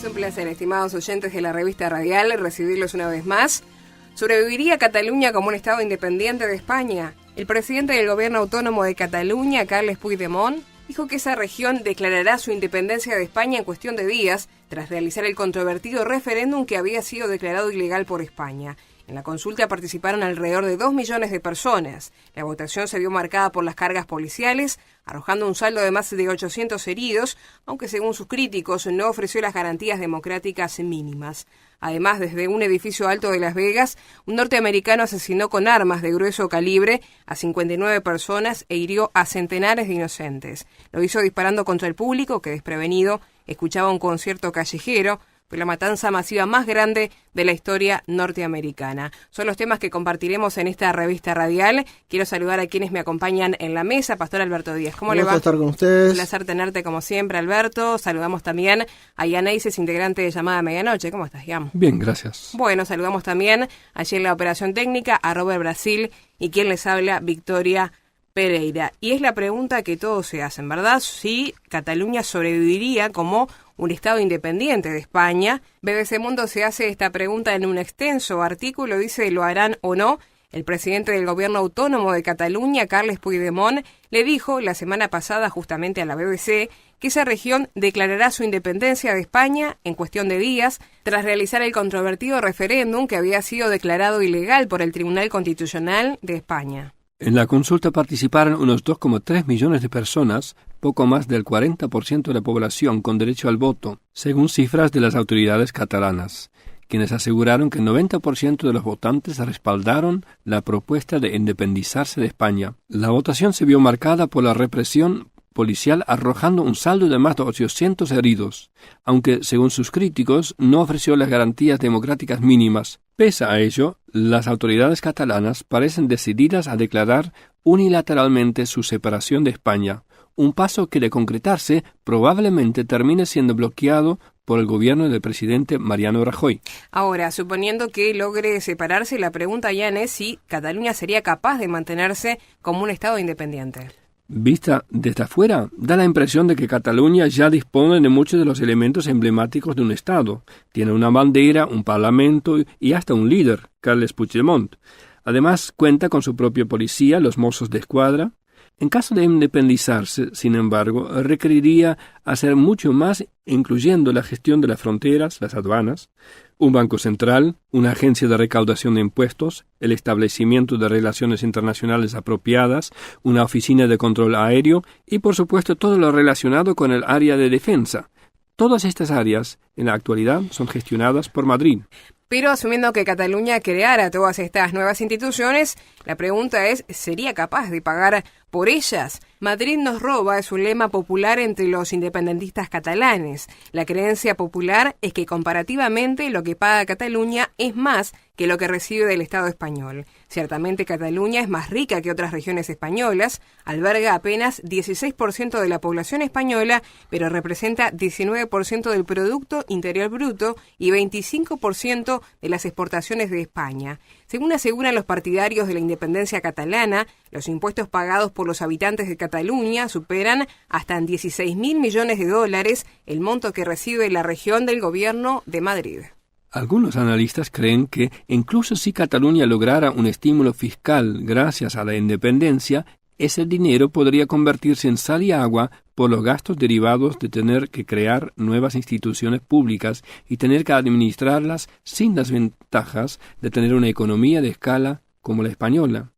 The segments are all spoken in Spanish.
un placer, estimados oyentes de la revista Radial, recibirlos una vez más. ¿Sobreviviría Cataluña como un estado independiente de España? El presidente del gobierno autónomo de Cataluña, Carles Puigdemont, dijo que esa región declarará su independencia de España en cuestión de días, tras realizar el controvertido referéndum que había sido declarado ilegal por España. En la consulta participaron alrededor de 2 millones de personas. La votación se vio marcada por las cargas policiales, arrojando un saldo de más de 800 heridos, aunque según sus críticos no ofreció las garantías democráticas mínimas. Además, desde un edificio alto de Las Vegas, un norteamericano asesinó con armas de grueso calibre a 59 personas e hirió a centenares de inocentes. Lo hizo disparando contra el público, que desprevenido escuchaba un concierto callejero. Fue la matanza masiva más grande de la historia norteamericana. Son los temas que compartiremos en esta revista radial. Quiero saludar a quienes me acompañan en la mesa. Pastor Alberto Díaz, ¿cómo le va? Un gusto estar con ustedes. Un placer tenerte como siempre, Alberto. Saludamos también a Ian Eises, integrante de Llamada Medianoche. ¿Cómo estás, Ian? Bien, gracias. Bueno, saludamos también allí en la operación técnica a Robert Brasil y quien les habla, Victoria Pereira. Y es la pregunta que todos se hacen, ¿verdad? Si Cataluña sobreviviría como un estado independiente de España. BBC Mundo se hace esta pregunta en un extenso artículo, dice ¿lo harán o no? El presidente del gobierno autónomo de Cataluña, Carles Puigdemont, le dijo la semana pasada justamente a la BBC que esa región declarará su independencia de España en cuestión de días, tras realizar el controvertido referéndum que había sido declarado ilegal por el Tribunal Constitucional de España. En la consulta participaron unos 2,3 millones de personas, poco más del 40% de la población con derecho al voto, según cifras de las autoridades catalanas, quienes aseguraron que el 90% de los votantes respaldaron la propuesta de independizarse de España. La votación se vio marcada por la represión policial, arrojando un saldo de más de 800 heridos, aunque, según sus críticos, no ofreció las garantías democráticas mínimas. Pese a ello, las autoridades catalanas parecen decididas a declarar unilateralmente su separación de España, un paso que, de concretarse, probablemente termine siendo bloqueado por el gobierno del presidente Mariano Rajoy. Ahora, suponiendo que logre separarse, la pregunta, Ian, es si Cataluña sería capaz de mantenerse como un estado independiente. Vista desde afuera, da la impresión de que Cataluña ya dispone de muchos de los elementos emblemáticos de un Estado. Tiene una bandera, un parlamento y hasta un líder, Carles Puigdemont. Además, cuenta con su propia policía, los Mossos de Escuadra. En caso de independizarse, sin embargo, requeriría hacer mucho más, incluyendo la gestión de las fronteras, las aduanas, un banco central, una agencia de recaudación de impuestos, el establecimiento de relaciones internacionales apropiadas, una oficina de control aéreo y, por supuesto, todo lo relacionado con el área de defensa. Todas estas áreas, en la actualidad, son gestionadas por Madrid. Pero asumiendo que Cataluña creara todas estas nuevas instituciones, la pregunta es, ¿sería capaz de pagar por ellas? Madrid nos roba es un lema popular entre los independentistas catalanes. La creencia popular es que comparativamente lo que paga Cataluña es más que lo que recibe del Estado español. Ciertamente Cataluña es más rica que otras regiones españolas, alberga apenas 16% de la población española, pero representa 19% del Producto Interior Bruto y 25% de las exportaciones de España. Según aseguran los partidarios de la independencia catalana, los impuestos pagados por los habitantes de Cataluña superan hasta en 16.000 millones de dólares el monto que recibe la región del gobierno de Madrid. Algunos analistas creen que, incluso si Cataluña lograra un estímulo fiscal gracias a la independencia, ese dinero podría convertirse en sal y agua por los gastos derivados de tener que crear nuevas instituciones públicas y tener que administrarlas sin las ventajas de tener una economía de escala como la española.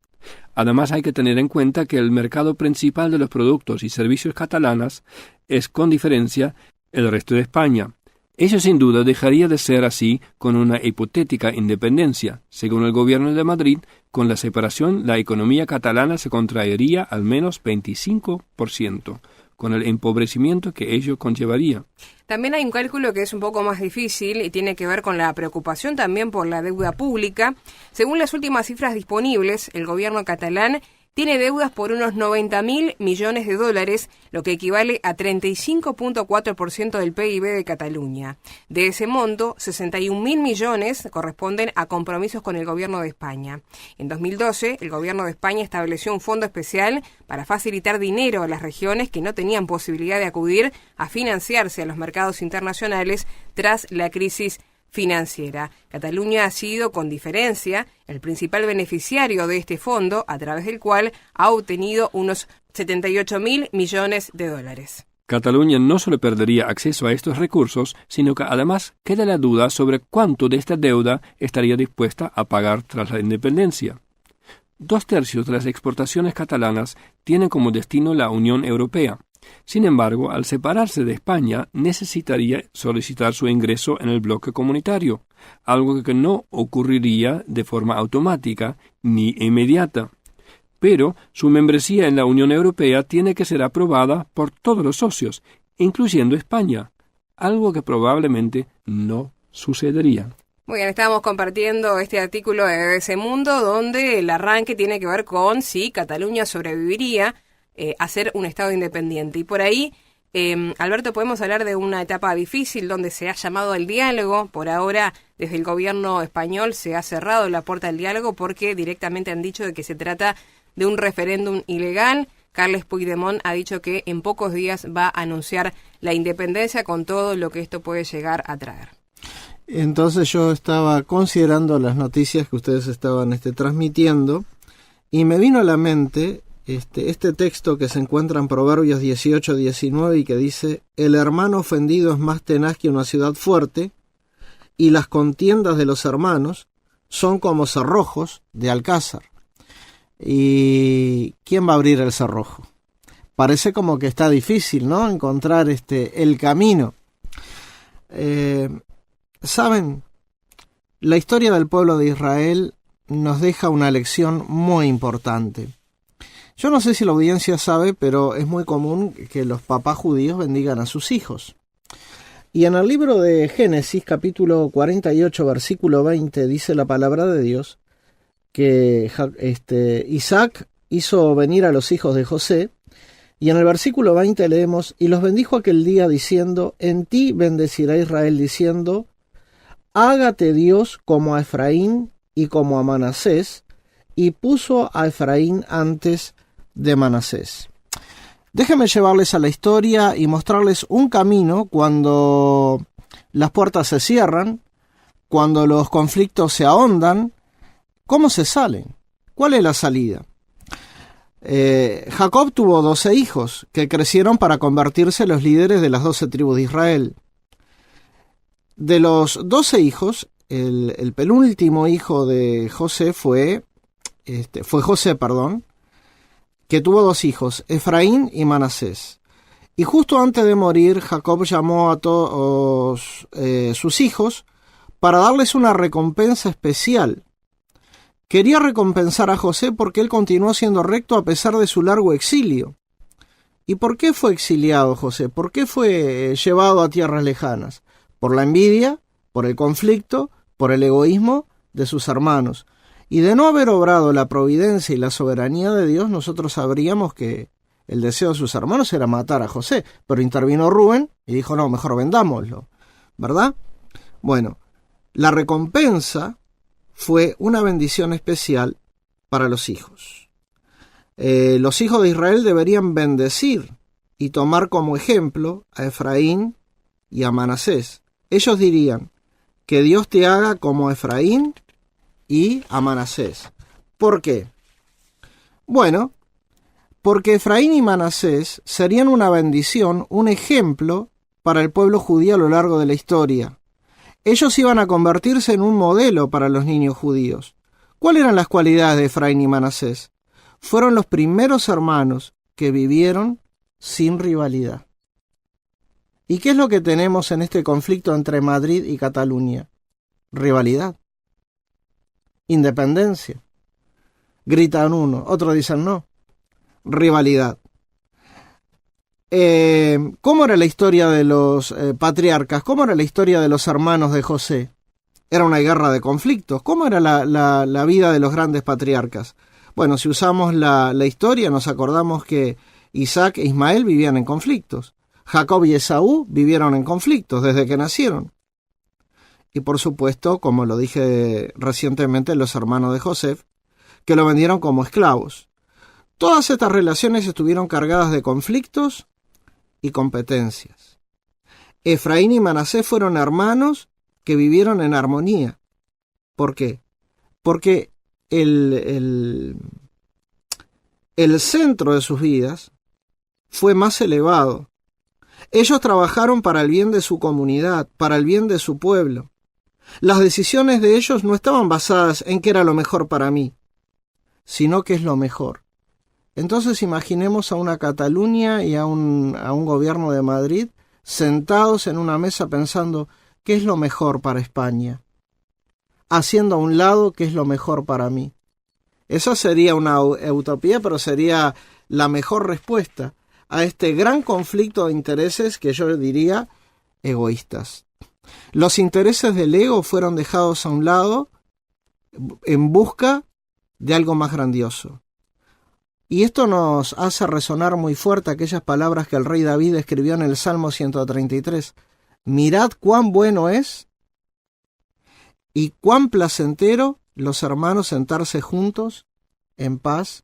Además, hay que tener en cuenta que el mercado principal de los productos y servicios catalanas es, con diferencia, el resto de España. Eso sin duda dejaría de ser así con una hipotética independencia. Según el gobierno de Madrid, con la separación la economía catalana se contraería al menos 25%, con el empobrecimiento que ello conllevaría. También hay un cálculo que es un poco más difícil y tiene que ver con la preocupación también por la deuda pública. Según las últimas cifras disponibles, el gobierno catalán tiene deudas por unos 90.000 millones de dólares, lo que equivale a 35.4% del PIB de Cataluña. De ese monto, 61.000 millones corresponden a compromisos con el gobierno de España. En 2012, el gobierno de España estableció un fondo especial para facilitar dinero a las regiones que no tenían posibilidad de acudir a financiarse a los mercados internacionales tras la crisis financiera. Cataluña ha sido, con diferencia, el principal beneficiario de este fondo, a través del cual ha obtenido unos 78.000 millones de dólares. Cataluña no solo perdería acceso a estos recursos, sino que además queda la duda sobre cuánto de esta deuda estaría dispuesta a pagar tras la independencia. 2/3 de las exportaciones catalanas tienen como destino la Unión Europea. Sin embargo, al separarse de España, necesitaría solicitar su ingreso en el bloque comunitario, algo que no ocurriría de forma automática ni inmediata. Pero su membresía en la Unión Europea tiene que ser aprobada por todos los socios, incluyendo España, algo que probablemente no sucedería. Muy bien, estamos compartiendo este artículo de BBC Mundo, donde el arranque tiene que ver con si Cataluña sobreviviría a ser un Estado independiente. Y por ahí, Alberto, podemos hablar de una etapa difícil donde se ha llamado al diálogo. Por ahora, desde el gobierno español se ha cerrado la puerta al diálogo porque directamente han dicho de que se trata de un referéndum ilegal. Carles Puigdemont ha dicho que en pocos días va a anunciar la independencia con todo lo que esto puede llegar a traer. Entonces yo estaba considerando las noticias que ustedes estaban transmitiendo y me vino a la mente este texto que se encuentra en Proverbios 18-19 y que dice: el hermano ofendido es más tenaz que una ciudad fuerte, y las contiendas de los hermanos son como cerrojos de alcázar. ¿Y quién va a abrir el cerrojo? Parece como que está difícil, ¿no?, encontrar el camino. ¿Saben? La historia del pueblo de Israel nos deja una lección muy importante. Yo no sé si la audiencia sabe, pero es muy común que los papás judíos bendigan a sus hijos. Y en el libro de Génesis, capítulo 48, versículo 20, dice la palabra de Dios que Isaac hizo venir a los hijos de José, y en el versículo 20 leemos: y los bendijo aquel día diciendo: en ti bendecirá Israel, diciendo: hágate Dios como a Efraín y como a Manasés, y puso a Efraín antes de Manasés. Déjenme llevarles a la historia y mostrarles un camino cuando las puertas se cierran, cuando los conflictos se ahondan. ¿Cómo se salen? ¿Cuál es la salida? Jacob tuvo 12 hijos que crecieron para convertirse en los líderes de las 12 tribus de Israel. De los 12 hijos, el penúltimo hijo de José fue José, que tuvo 2 hijos, Efraín y Manasés. Y justo antes de morir, Jacob llamó a todos sus hijos para darles una recompensa especial. Quería recompensar a José porque él continuó siendo recto a pesar de su largo exilio. ¿Y por qué fue exiliado José? ¿Por qué fue llevado a tierras lejanas? Por la envidia, por el conflicto, por el egoísmo de sus hermanos. Y de no haber obrado la providencia y la soberanía de Dios, nosotros sabríamos que el deseo de sus hermanos era matar a José. Pero intervino Rubén y dijo: no, mejor vendámoslo, ¿verdad? Bueno, la recompensa fue una bendición especial para los hijos. Los hijos de Israel deberían bendecir y tomar como ejemplo a Efraín y a Manasés. Ellos dirían: que Dios te haga como a Efraín y a Manasés. ¿Por qué? Bueno, porque Efraín y Manasés serían una bendición, un ejemplo para el pueblo judío a lo largo de la historia. Ellos iban a convertirse en un modelo para los niños judíos. ¿Cuáles eran las cualidades de Efraín y Manasés? Fueron los primeros hermanos que vivieron sin rivalidad. ¿Y qué es lo que tenemos en este conflicto entre Madrid y Cataluña? Rivalidad. Independencia. Gritan uno, otros dicen no. Rivalidad. ¿Cómo era la historia de los patriarcas? ¿Cómo era la historia de los hermanos de José? Era una guerra de conflictos. ¿Cómo era la vida de los grandes patriarcas? Bueno, si usamos la historia, nos acordamos que Isaac e Ismael vivían en conflictos. Jacob y Esaú vivieron en conflictos desde que nacieron. Y por supuesto, como lo dije recientemente, los hermanos de José, que lo vendieron como esclavos. Todas estas relaciones estuvieron cargadas de conflictos y competencias. Efraín y Manasés fueron hermanos que vivieron en armonía. ¿Por qué? Porque el centro de sus vidas fue más elevado. Ellos trabajaron para el bien de su comunidad, para el bien de su pueblo. Las decisiones de ellos no estaban basadas en qué era lo mejor para mí, sino qué es lo mejor. Entonces imaginemos a una Cataluña y a un gobierno de Madrid sentados en una mesa pensando qué es lo mejor para España, haciendo a un lado qué es lo mejor para mí. Esa sería una utopía, pero sería la mejor respuesta a este gran conflicto de intereses que yo diría egoístas. Los intereses del ego fueron dejados a un lado en busca de algo más grandioso. Y esto nos hace resonar muy fuerte aquellas palabras que el rey David escribió en el Salmo 133. Mirad cuán bueno es y cuán placentero los hermanos sentarse juntos en paz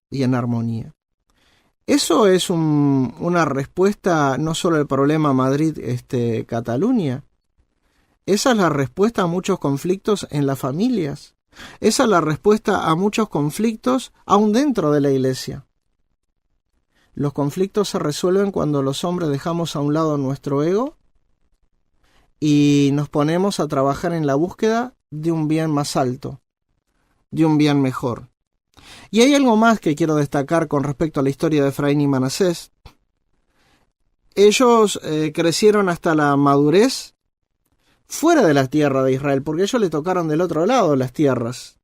y en armonía. Eso es una respuesta no solo al problema Madrid-Cataluña. Esa es la respuesta a muchos conflictos en las familias. Esa es la respuesta a muchos conflictos aún dentro de la iglesia. Los conflictos se resuelven cuando los hombres dejamos a un lado nuestro ego y nos ponemos a trabajar en la búsqueda de un bien más alto, de un bien mejor. Y hay algo más que quiero destacar con respecto a la historia de Efraín y Manasés. Ellos crecieron hasta la madurez fuera de la tierra de Israel, porque ellos le tocaron del otro lado las tierras.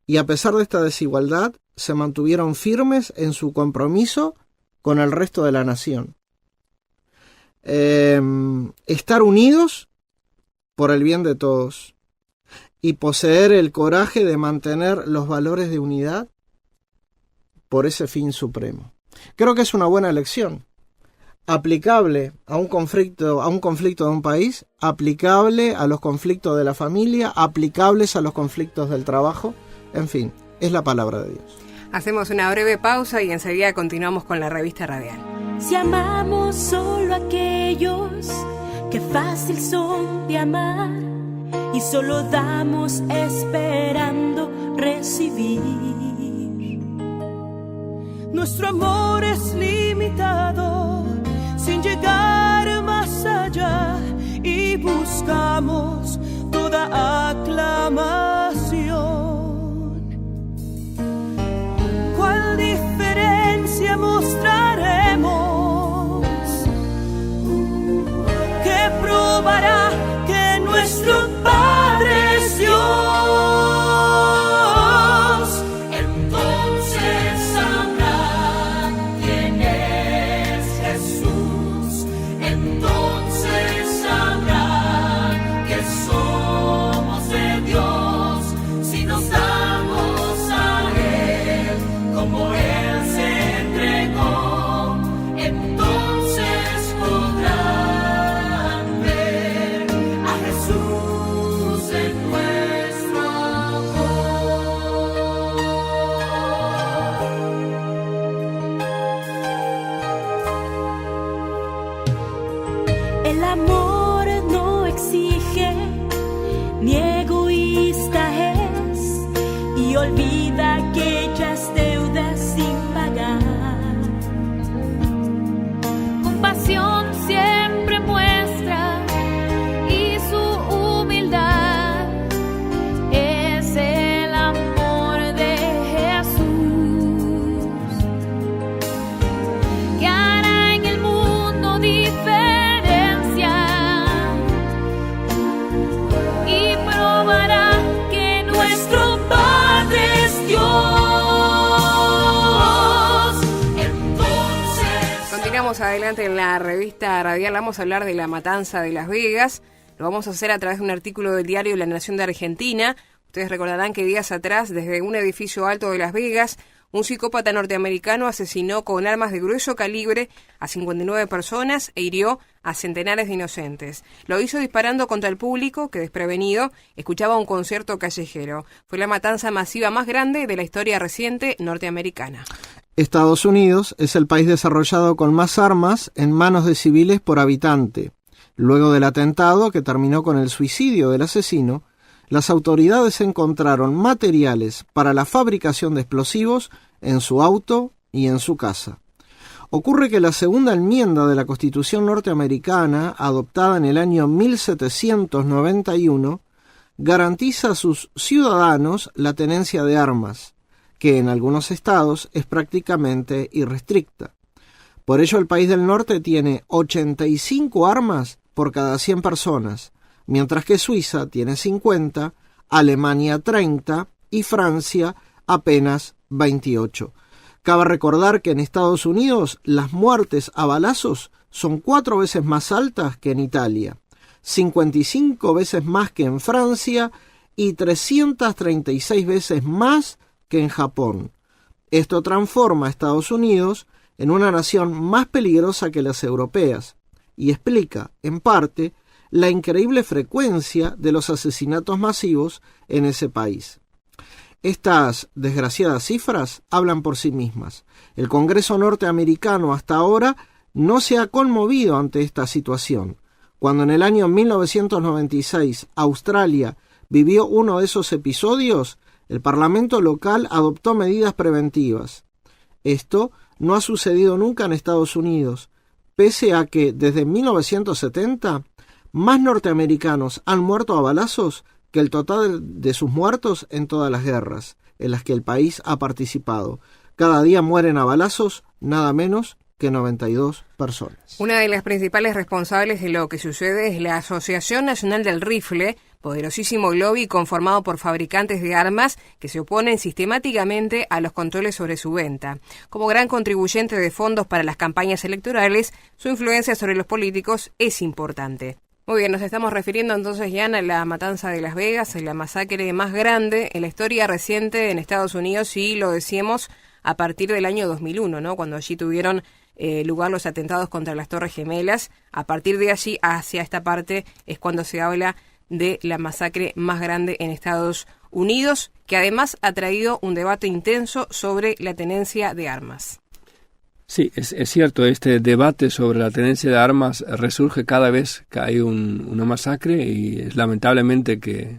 Y a pesar de esta desigualdad, se mantuvieron firmes en su compromiso con el resto de la nación. Estar unidos por el bien de todos y poseer el coraje de mantener los valores de unidad por ese fin supremo. Creo que es una buena lección, aplicable a un conflicto de un país, aplicable a los conflictos de la familia, aplicables a los conflictos del trabajo, en fin, es la palabra de Dios. Hacemos una breve pausa y enseguida continuamos con la revista radial. Si amamos solo a aquellos que fácil son de amar y solo damos esperando recibir, nuestro amor es limitado sin llegar más allá y buscamos toda aclamación. ¿Cuál diferencia mostraremos que probará que nuestro Padre es Dios? Entonces sabrá quién es Jesús. Entonces sabrá que somos de Dios si nos damos a Él como Él se entregó. Entonces podrán ver a Jesús en nuestro amor. El amor no exige ni egoísta es y olvida aquellas deudas sin pagar. Compasión siempre muestra y su humildad es el amor de Jesús que hará en el mundo diferencia y probará que nuestro Padre es Dios. Entonces Continuamos adelante en la revista radial. Vamos a hablar de la matanza de Las Vegas. Lo vamos a hacer a través de un artículo del diario La Nación de Argentina, Ustedes recordarán que días atrás, desde un edificio alto de Las Vegas, un psicópata norteamericano asesinó con armas de grueso calibre a 59 personas e hirió a centenares de inocentes. Lo hizo disparando contra el público que, desprevenido, escuchaba un concierto callejero. Fue la matanza masiva más grande de la historia reciente norteamericana. Estados Unidos es el país desarrollado con más armas en manos de civiles por habitante. Luego del atentado, que terminó con el suicidio del asesino, las autoridades encontraron materiales para la fabricación de explosivos en su auto y en su casa. Ocurre que la segunda enmienda de la Constitución norteamericana, adoptada en el año 1791, garantiza a sus ciudadanos la tenencia de armas, que en algunos estados es prácticamente irrestricta. Por ello, el país del norte tiene 85 armas por cada 100 personas, mientras que Suiza tiene 50, Alemania 30 y Francia apenas 28. Cabe recordar que en Estados Unidos las muertes a balazos son 4 veces más altas que en Italia, 55 veces más que en Francia y 336 veces más que en Japón. Esto transforma a Estados Unidos en una nación más peligrosa que las europeas y explica, en parte, la increíble frecuencia de los asesinatos masivos en ese país. Estas desgraciadas cifras hablan por sí mismas. El Congreso norteamericano hasta ahora no se ha conmovido ante esta situación. Cuando en el año 1996 Australia vivió uno de esos episodios, el Parlamento local adoptó medidas preventivas. Esto no ha sucedido nunca en Estados Unidos, pese a que desde 1970 más norteamericanos han muerto a balazos que el total de sus muertos en todas las guerras en las que el país ha participado. Cada día mueren a balazos nada menos que 92 personas. Una de las principales responsables de lo que sucede es la Asociación Nacional del Rifle, poderosísimo lobby conformado por fabricantes de armas que se oponen sistemáticamente a los controles sobre su venta. Como gran contribuyente de fondos para las campañas electorales, su influencia sobre los políticos es importante. Muy bien, nos estamos refiriendo entonces, Jan, a la matanza de Las Vegas, la masacre más grande en la historia reciente en Estados Unidos, y lo decíamos a partir del año 2001, ¿no? Cuando allí tuvieron lugar los atentados contra las Torres Gemelas. A partir de allí hacia esta parte es cuando se habla de la masacre más grande en Estados Unidos, que además ha traído un debate intenso sobre la tenencia de armas. Sí, es cierto, este debate sobre la tenencia de armas resurge cada vez que hay una masacre, y es lamentablemente que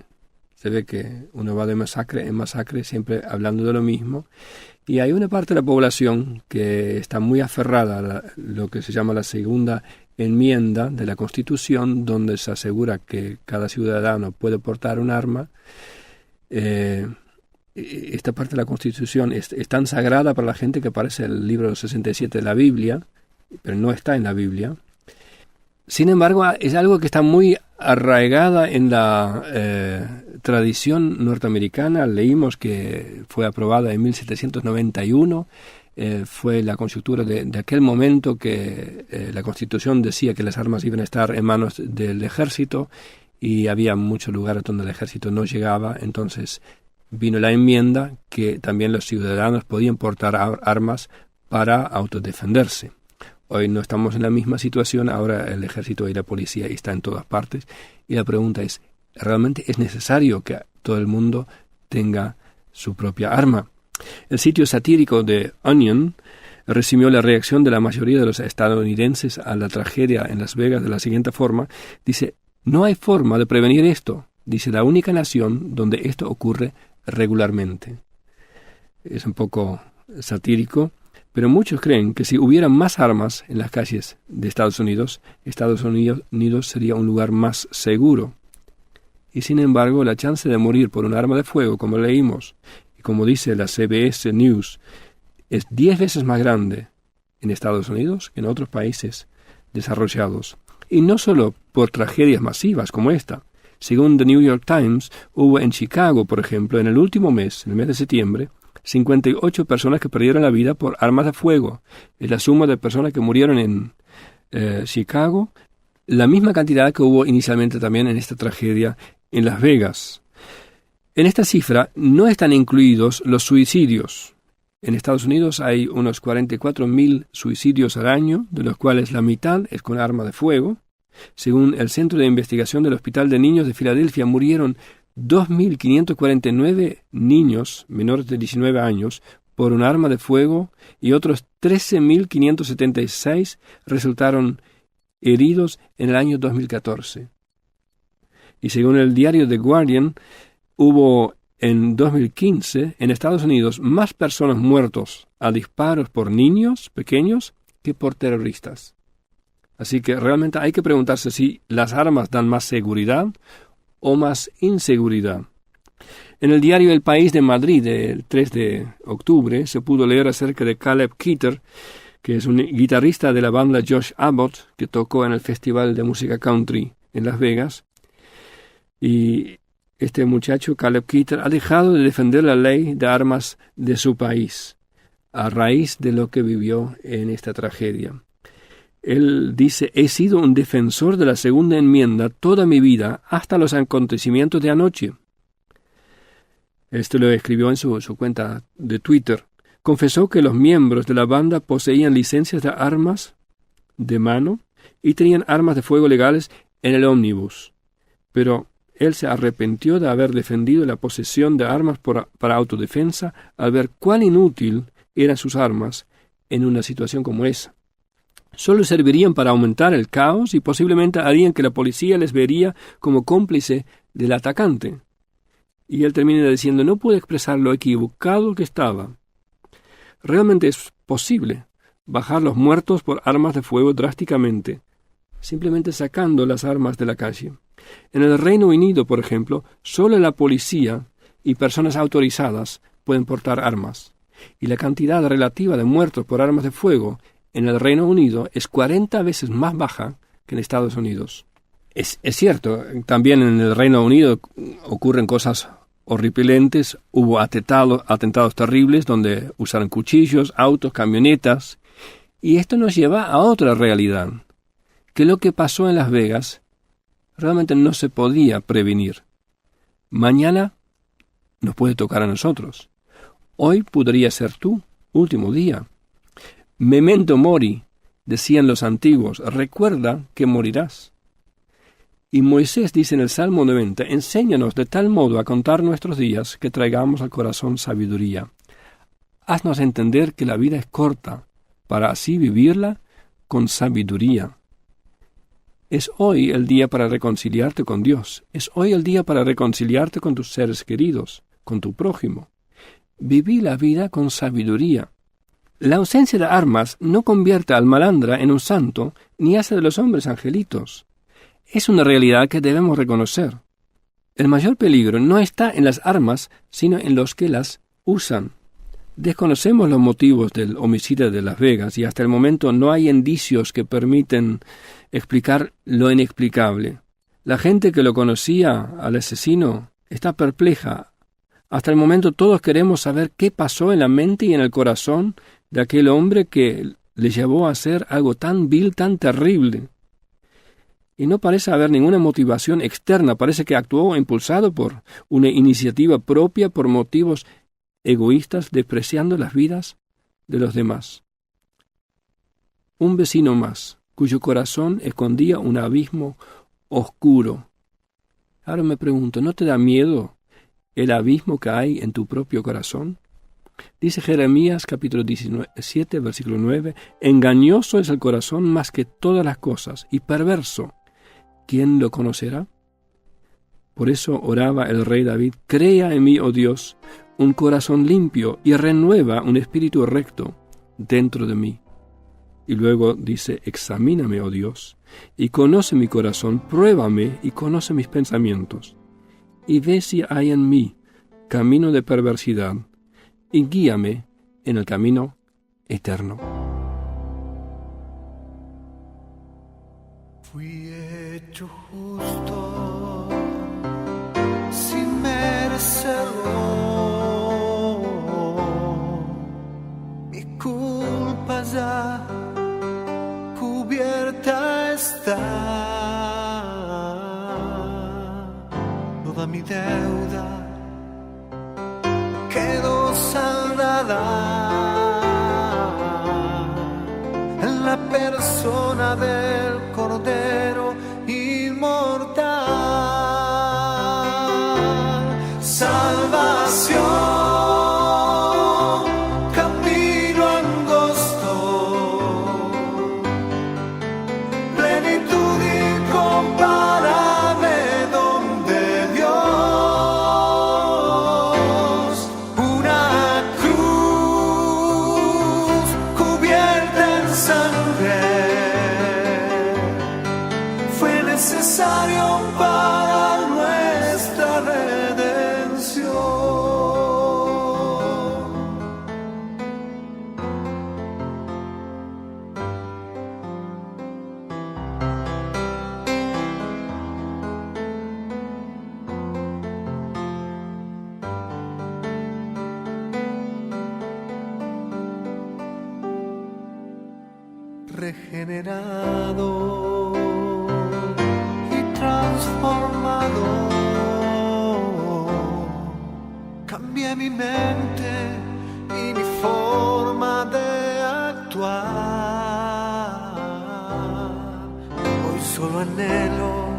se ve que uno va de masacre en masacre siempre hablando de lo mismo, y hay una parte de la población que está muy aferrada a lo que se llama la segunda enmienda de la Constitución, donde se asegura que cada ciudadano puede portar un arma. Esta parte de la Constitución es tan sagrada para la gente que parece el libro 67 de la Biblia, pero no está en la Biblia. Sin embargo, es algo que está muy arraigada en la tradición norteamericana. Leímos que fue aprobada en 1791, fue la conjuntura de aquel momento que la Constitución decía que las armas iban a estar en manos del ejército, y había muchos lugares donde el ejército no llegaba. Entonces vino la enmienda que también los ciudadanos podían portar armas para autodefenderse. Hoy no estamos en la misma situación. Ahora el ejército y la policía están en todas partes, y la pregunta es, ¿realmente es necesario que todo el mundo tenga su propia arma? El sitio satírico de Onion resumió la reacción de la mayoría de los estadounidenses a la tragedia en Las Vegas de la siguiente forma. Dice: no hay forma de prevenir esto. Dice, la única nación donde esto ocurre regularmente. Es un poco satírico, pero muchos creen que si hubiera más armas en las calles de Estados Unidos sería un lugar más seguro. Y sin embargo, la chance de morir por un arma de fuego, como leímos, y como dice la CBS News, es 10 veces más grande en Estados Unidos que en otros países desarrollados. Y no solo por tragedias masivas como esta. Según The New York Times, hubo en Chicago, por ejemplo, en el último mes, en el mes de septiembre, 58 personas que perdieron la vida por armas de fuego. Es la suma de personas que murieron en Chicago, la misma cantidad que hubo inicialmente también en esta tragedia en Las Vegas. En esta cifra no están incluidos los suicidios. En Estados Unidos hay unos 44.000 suicidios al año, de los cuales la mitad es con arma de fuego. Según el Centro de Investigación del Hospital de Niños de Filadelfia, murieron 2.549 niños menores de 19 años por un arma de fuego y otros 13.576 resultaron heridos en el año 2014. Y según el diario The Guardian, hubo en 2015 en Estados Unidos más personas muertas a disparos por niños pequeños que por terroristas. Así que realmente hay que preguntarse si las armas dan más seguridad o más inseguridad. En el diario El País de Madrid, el 3 de octubre, se pudo leer acerca de Caleb Keeter, que es un guitarrista de la banda Josh Abbott, que tocó en el Festival de Música Country en Las Vegas. Y este muchacho, Caleb Keeter, ha dejado de defender la ley de armas de su país a raíz de lo que vivió en esta tragedia. Él dice: he sido un defensor de la segunda enmienda toda mi vida hasta los acontecimientos de anoche. Esto lo escribió en su cuenta de Twitter. Confesó que los miembros de la banda poseían licencias de armas de mano y tenían armas de fuego legales en el ómnibus. Pero él se arrepintió de haber defendido la posesión de armas para autodefensa al ver cuán inútil eran sus armas en una situación como esa. Solo servirían para aumentar el caos y posiblemente harían que la policía les vería como cómplice del atacante. Y él termina diciendo: no pude expresar lo equivocado que estaba. Realmente es posible bajar los muertos por armas de fuego drásticamente, simplemente sacando las armas de la calle. En el Reino Unido, por ejemplo, solo la policía y personas autorizadas pueden portar armas, y la cantidad relativa de muertos por armas de fuego en el Reino Unido es 40 veces más baja que en Estados Unidos. Es cierto, también en el Reino Unido ocurren cosas horripilentes. Hubo atentados terribles donde usaron cuchillos, autos, camionetas. Y esto nos lleva a otra realidad, que lo que pasó en Las Vegas realmente no se podía prevenir. Mañana nos puede tocar a nosotros. Hoy podría ser tu último día. Memento mori, decían los antiguos, recuerda que morirás. Y Moisés dice en el Salmo 90, enséñanos de tal modo a contar nuestros días que traigamos al corazón sabiduría. Haznos entender que la vida es corta, para así vivirla con sabiduría. Es hoy el día para reconciliarte con Dios. Es hoy el día para reconciliarte con tus seres queridos, con tu prójimo. Viví la vida con sabiduría. La ausencia de armas no convierte al malandra en un santo, ni hace de los hombres angelitos. Es una realidad que debemos reconocer. El mayor peligro no está en las armas, sino en los que las usan. Desconocemos los motivos del homicidio de Las Vegas y hasta el momento no hay indicios que permiten explicar lo inexplicable. La gente que lo conocía al asesino está perpleja. Hasta el momento todos queremos saber qué pasó en la mente y en el corazón de aquel hombre que le llevó a hacer algo tan vil, tan terrible. Y no parece haber ninguna motivación externa, parece que actuó impulsado por una iniciativa propia, por motivos egoístas, despreciando las vidas de los demás. Un vecino más, cuyo corazón escondía un abismo oscuro. Ahora me pregunto, ¿no te da miedo el abismo que hay en tu propio corazón? Dice Jeremías capítulo 17, versículo 9, engañoso es el corazón más que todas las cosas, y perverso. ¿Quién lo conocerá? Por eso oraba el rey David, crea en mí, oh Dios, un corazón limpio y renueva un espíritu recto dentro de mí. Y luego dice, examíname, oh Dios, y conoce mi corazón, pruébame y conoce mis pensamientos, y ve si hay en mí camino de perversidad, y guíame en el camino eterno. Fui hecho justo sin merecerlo. Mi culpa ya cubierta está. Toda mi deuda quedó saldada en la persona del Cordero inmortal. Salvación. Para nuestra redención. Regenerado, transformado, cambié mi mente y mi forma de actuar. Hoy solo anhelo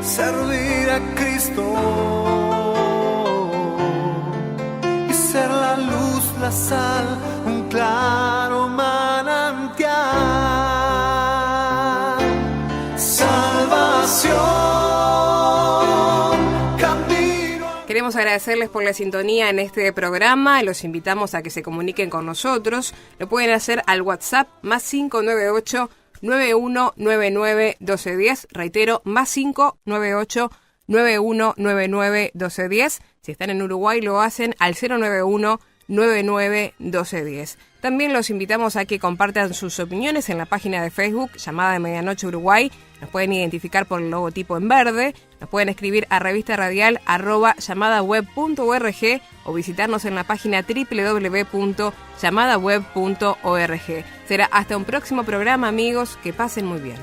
servir a Cristo y ser la luz, la sal, un claro manantial. Queremos agradecerles por la sintonía en este programa y los invitamos a que se comuniquen con nosotros. Lo pueden hacer al WhatsApp +598 9199 1210. Reitero, +598 9199 1210. Si están en Uruguay lo hacen al 091 99 1210. También los invitamos a que compartan sus opiniones en la página de Facebook llamada de Medianoche Uruguay. Nos pueden identificar por el logotipo en verde. Nos pueden escribir a revistaradial@llamadaweb.org o visitarnos en la página www.llamadaweb.org. Será hasta un próximo programa, amigos. Que pasen muy bien.